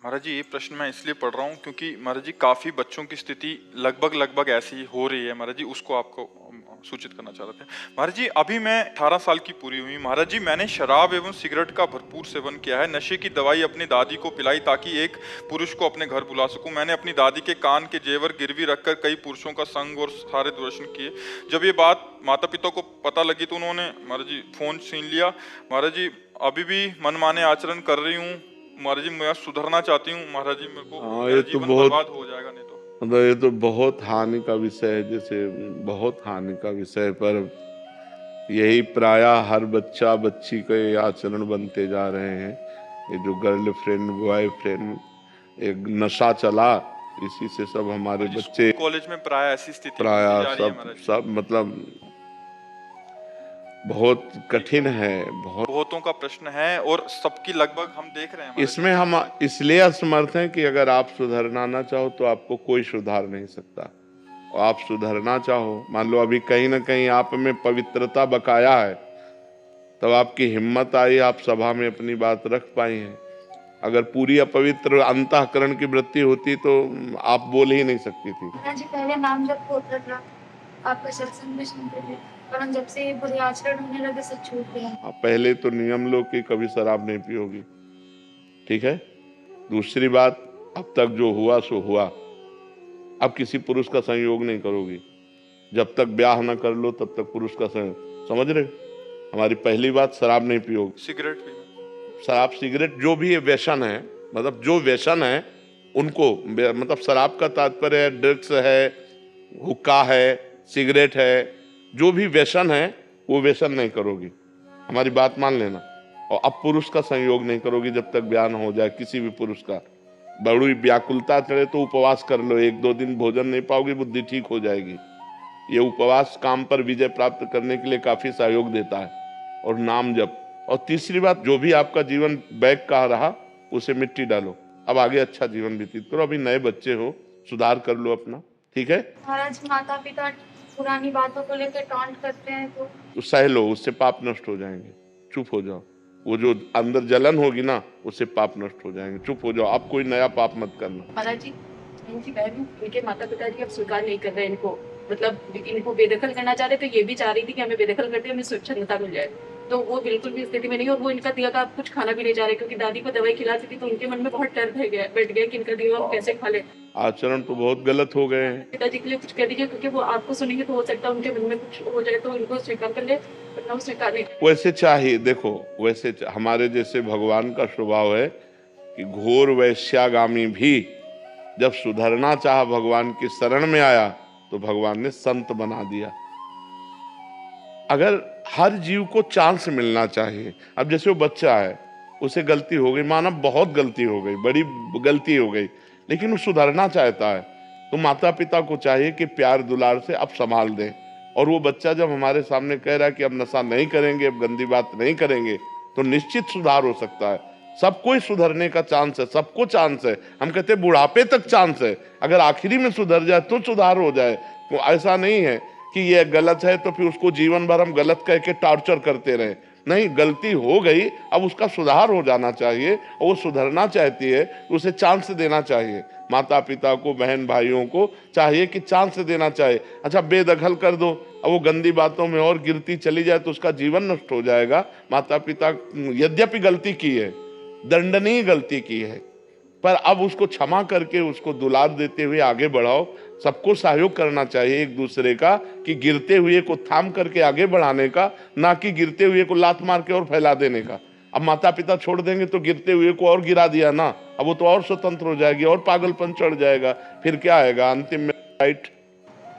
महाराज जी, ये प्रश्न मैं इसलिए पढ़ रहा हूँ क्योंकि महाराज जी काफी बच्चों की स्थिति लगभग ऐसी हो रही है महाराज जी, उसको आपको सूचित करना चाह रहे थे। महाराज जी, अभी मैं 18 साल की पूरी हुई महाराज जी। मैंने शराब एवं सिगरेट का भरपूर सेवन किया है। नशे की दवाई अपनी दादी को पिलाई ताकि एक पुरुष को अपने घर बुला सकूं। मैंने अपनी दादी के कान के जेवर गिरवी रखकर कई पुरुषों का संग और सारे दूरदर्शन किए। जब ये बात माता पिता को पता लगी तो उन्होंने महाराज जी फोन छीन लिया। महाराज जी, अभी भी मनमाने आचरण कर रही हूँ महाराज जी। मैं सुधरना चाहती हूँ महाराज जी, मेरे को हाँ, मेरा ये तो जीवन बहुत बर्बाद हो जाएगा नहीं तो। मतलब ये तो बहुत हानि का विषय है, जैसे बहुत हानि का विषय। पर यही प्रायः हर बच्चा बच्ची के आचरण बनते जा रहे हैं। ये जो गर्लफ्रेंड बॉयफ्रेंड एक नशा चला, इसी से सब हमारे बच्चे कॉलेज में प्राय ऐसी स्थिति प्रायः जा रही है महाराज जी। सब मतलब बहुत कठिन है। बहुतों का प्रश्न है और सबकी लगभग हम देख रहे हैं इसमें हम इसलिए असमर्थ हैं कि अगर आप सुधरना ना चाहो तो आपको कोई सुधार नहीं सकता। और आप सुधरना चाहो, मान लो अभी कहीं ना कहीं आप में पवित्रता बकाया है, तब आपकी हिम्मत आई, आप सभा में अपनी बात रख पाई हैं। अगर पूरी अपवित्र अंतःकरण की वृत्ति होती तो आप बोल ही नहीं सकती थी। जी पहले नाम जब होता था, आपका सत्संग में सुनते थे, पर जब से बुरे आचरण होने लगे सब छूट गया। आप पहले तो नियम लो कि कभी शराब नहीं पियोगी, ठीक है। दूसरी बात, अब तक जो हुआ सो हुआ, अब किसी पुरुष का संयोग नहीं करोगी। जब तक ब्याह न कर लो तब तक पुरुष का संयोग, समझ रहे हो। हमारी पहली बात, शराब नहीं पियोगी। सिगरेट भी, शराब सिगरेट जो भी व्यसन है, मतलब जो व्यसन है उनको, मतलब शराब का तात्पर्य है ड्रग्स है, हुक्का है, सिगरेट है, जो भी व्यसन है वो व्यसन नहीं करोगी। हमारी बात मान लेना। और अब पुरुष का संयोग नहीं करोगी जब तक ब्याह न हो जाए किसी भी पुरुष का। बड़ी व्याकुलता चढ़े तो उपवास कर लो, 1-2 दिन भोजन नहीं पाओगी, बुद्धि ठीक हो जाएगी। ये उपवास काम पर विजय प्राप्त करने के लिए काफी सहयोग देता है। और नाम जप। और तीसरी बात, जो भी आपका जीवन बैक का रहा उसे मिट्टी डालो, अब आगे अच्छा जीवन व्यतीत करो। अभी नए बच्चे हो, सुधार कर लो अपना, ठीक है। महाराज, माता पिता पुरानी बातों को लेकर टॉन्ट करते हैं तो सह लो, उससे पाप नष्ट हो जाएंगे। चुप हो जाओ, वो जो अंदर जलन होगी ना, उससे पाप नष्ट हो जाएंगे। चुप हो जाओ, आप कोई नया पाप मत करना। महाराज जी, इनकी बहन, इनके माता पिता जी अब स्वीकार नहीं कर रहे इनको, मतलब इनको बेदखल करना चाह रहे, तो ये भी चाह रही थी कि हमें बेदखल करते हमें स्वच्छंदता मिल जाए, तो वो बिल्कुल भी स्थिति में नहीं। और वो इनका दिया का कुछ खाना भी नहीं जा रहे, क्योंकि दादी को दवाई खिलाती थी तो उनके मन में बहुत डर बैठ गया कि इनका दिया कैसे खा ले। आचरण तो बहुत गलत हो गए हैं। पिताजी के लिए कुछ कह दीजिए, क्योंकि वो आपको सुनेंगे तो हो सकता है उनके मन में कुछ हो जाए, तो उनको स्वीकार कर ले, वरना वो स्वीकार नहीं। वैसे चाहिए, देखो वैसे हमारे जैसे भगवान का स्वभाव है कि घोर वैश्यागामी भी जब सुधरना चाहा, भगवान की शरण में आया तो भगवान ने संत बना दिया। अगर हर जीव को चांस मिलना चाहिए। अब जैसे वो बच्चा है, उसे गलती हो गई, माना बहुत गलती हो गई, बड़ी गलती हो गई, लेकिन वो सुधरना चाहता है, तो माता पिता को चाहिए कि प्यार दुलार से अब संभाल दें। और वो बच्चा जब हमारे सामने कह रहा है कि अब नशा नहीं करेंगे, अब गंदी बात नहीं करेंगे, तो निश्चित सुधार हो सकता है। सबको ही सुधरने का चांस है, सबको चांस है। हम कहते हैं बुढ़ापे तक चांस है, अगर आखिरी में सुधर जाए तो सुधार हो जाए। तो ऐसा नहीं है कि ये गलत है तो फिर उसको जीवन भर हम गलत कह के टॉर्चर करते रहे। नहीं, गलती हो गई, अब उसका सुधार हो जाना चाहिए, और वो सुधरना चाहती है तो उसे चांस देना चाहिए। माता पिता को, बहन भाइयों को चाहिए कि चांस देना चाहिए। अच्छा, बेदखल कर दो, अब वो गंदी बातों में और गिरती चली जाए तो उसका जीवन नष्ट हो जाएगा। माता पिता यद्यपि गलती की है, दंडनीय गलती की है, पर अब उसको क्षमा करके उसको दुलार देते हुए आगे बढ़ाओ। सबको सहयोग करना चाहिए एक दूसरे का, कि गिरते हुए को थाम करके आगे बढ़ाने का, ना कि गिरते हुए को लात मार के और फैला देने का। अब माता पिता छोड़ देंगे तो गिरते हुए को और गिरा दिया ना, अब वो तो और स्वतंत्र हो जाएगी और पागलपन चढ़ जाएगा, फिर क्या आएगा अंतिम में, राइट।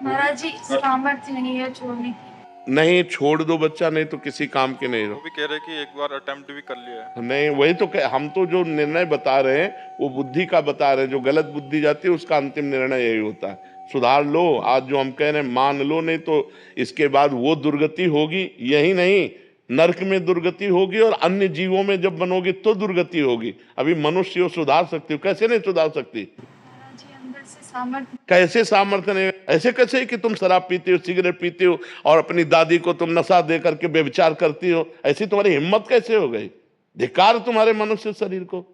महाराज जी, सामर्थ्य नहीं है छोड़ने की। नहीं, छोड़ दो बच्चा, नहीं तो किसी काम के नहीं वो रहो। भी कह रहे कि एक बार अटेम्प्ट भी कर लिया है। नहीं, वही तो हम तो जो निर्णय बता रहे हैं वो बुद्धि का बता रहे हैं। जो गलत बुद्धि जाती है उसका अंतिम निर्णय यही होता है। सुधार लो, आज जो हम कह रहे हैं मान लो, नहीं तो इसके बाद वो दुर्गति होगी। यही नहीं, नरक में दुर्गति होगी और अन्य जीवों में जब बनोगी तो दुर्गति होगी। अभी मनुष्य हो सुधार सकती हो, कैसे नहीं सुधार सकती? महाराज जी, अंदर से सामर्थ्य। कैसे सामर्थ्य नहीं? ऐसे कैसे कि तुम शराब पीते हो, सिगरेट पीते हो और अपनी दादी को तुम नशा दे करके व्यभिचार करती हो? ऐसी तुम्हारी हिम्मत कैसे हो गई? धिक्कार तुम्हारे मनुष्य शरीर को।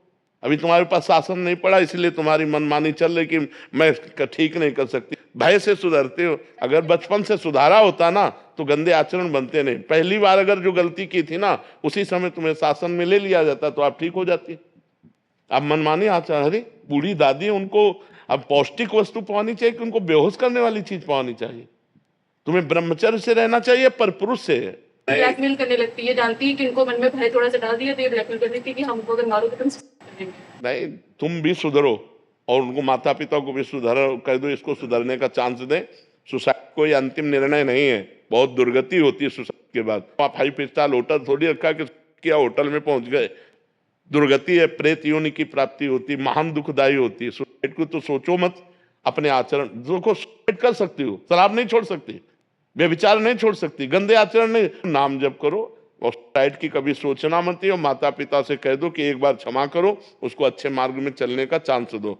अभी तुम्हारे पास शासन नहीं पड़ा, इसलिए तुम्हारी मनमानी चल रही कि मैं ठीक नहीं कर सकती। भय से सुधरते हो। अगर बचपन से सुधारा होता ना तो गंदे आचरण बनते नहीं। पहली बार अगर जो गलती की थी ना, उसी समय तुम्हें शासन में ले लिया जाता तो आप ठीक हो जाती। अब मनमानी आचरण, अरे बूढ़ी दादी, उनको अब पौष्टिक वस्तु पानी चाहिए कि उनको बेहोश करने वाली चीज पानी चाहिए? तुम्हें ब्रह्मचर्य से रहना चाहिए, पर पुरुष से। ब्लैकमेल करने लगती है, जानती है कि इनको मन में भय थोड़ा सा डाल दिया तो ये ब्लैकमेल कर देती है कि हमको अगर मारोगे तो हम suicide करेंगे। नहीं, तुम भी सुधरो और उनको माता पिता को भी सुधार कर दो, इसको सुधरने का चांस दें। सुसाइड कोई अंतिम निर्णय नहीं है, बहुत दुर्गति होती है सुसाइड के बाद। आप 5 स्टार होटल थोड़ी रखा कि क्या होटल में पहुंच गए, दुर्गति है, प्रेत योनि की प्राप्ति होती, महान दुखदायी होती है। सुसाइड को तो सोचो मत। अपने आचरण देखो, सुसाइड कर सकती हो, शराब नहीं छोड़ सकती, व्यभिचार नहीं छोड़ सकती, गंदे आचरण नहीं, नाम जप करो और सुसाइड की कभी सोचना मत ही। और माता पिता से कह दो कि एक बार क्षमा करो, उसको अच्छे मार्ग में चलने का चांस दो।